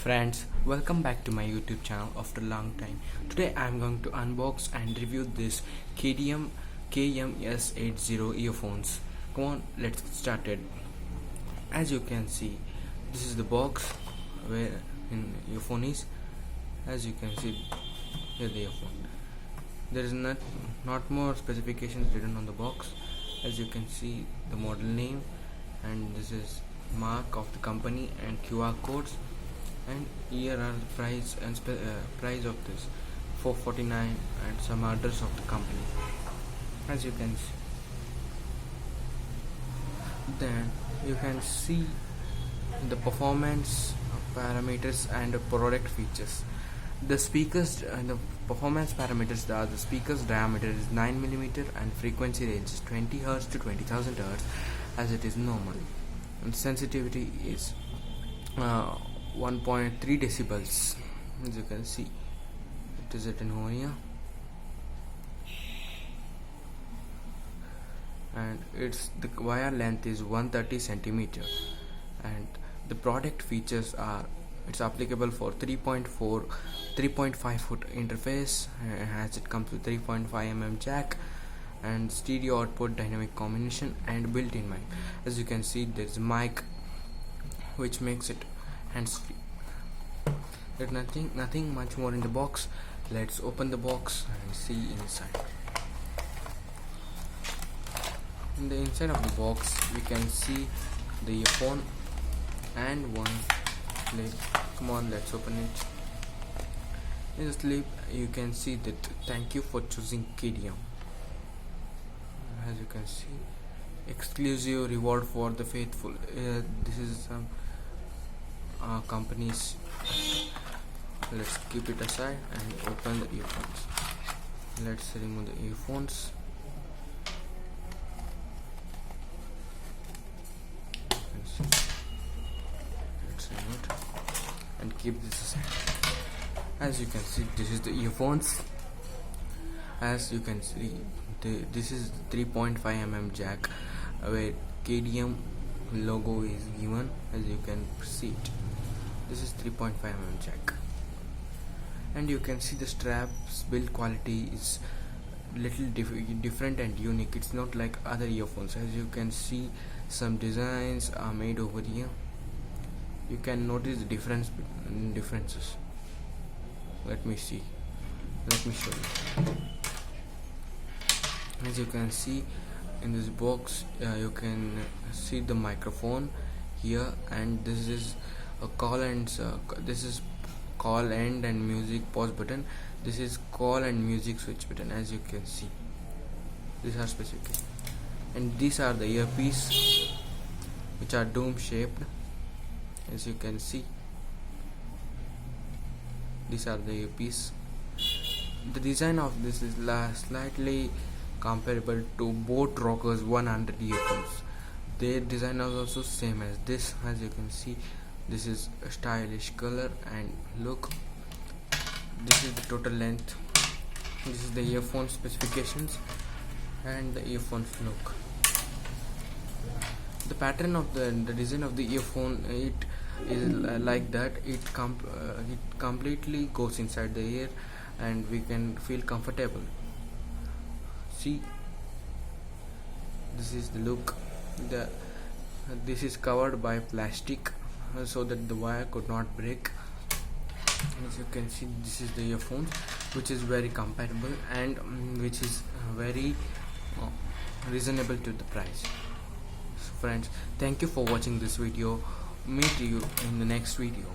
Friends, welcome back to my YouTube channel after a long time. Today I am going to unbox and review this KDM KM80 earphones. Come on, let's get started. As you can see, this is the box where in earphone is. As you can see, here the earphone. There is not more specifications written on the box. As you can see, the model name, and this is mark of the company and QR codes. And here are the price and price of this $449 and some address of the company. As you can see, then you can see the performance parameters and the product features. The speakers and the performance parameters are the speakers diameter is 9mm and frequency range is 20 Hz to 20,000 Hz as it is normal, and sensitivity is 1.3 decibels. As you can see, it is written over here, and the wire length is 130 centimeter, and the product features are it's applicable for 3.5 foot interface, as it comes with 3.5 jack and stereo output, dynamic combination and built-in mic. As you can see, there is a mic which makes it hands-free. There's nothing much more in the box. Let's open the box and see inside. In the inside of the box, we can see the earphone and one slip. Come on, let's open it. In the slip, you can see that thank you for choosing KDM. As you can see, exclusive reward for the faithful. This is some companies. Let's keep it aside and open the earphones. Let's remove the earphones. Let's remove it and keep this aside. As you can see, this is the earphones. As you can see, this is the 3.5 jack where KDM logo is given. As you can see it, this is 3.5 jack, and you can see the straps build quality is little different and unique. It's not like other earphones. As you can see, some designs are made over here. You can notice the differences. Let me show you. As you can see in this box, you can see the microphone here, and this is a call and music pause button. This is call and music switch button. As you can see, these are specifications, and these are the earpiece which are dome shaped. As you can see, these are the earpiece. The design of this is slightly comparable to Boat Rockers 100 earphones. Their design is also same as this. As you can see, this is a stylish color and look. This is the total length. This is the earphone specifications and the earphones look. The pattern of the design of the earphone, it is like that. It completely goes inside the ear, and we can feel comfortable. See, this is the look. This is covered by plastic so that the wire could not break. As you can see, this is the earphone which is very compatible and which is very reasonable to the price. So friends, thank you for watching this video. Meet you in the next video.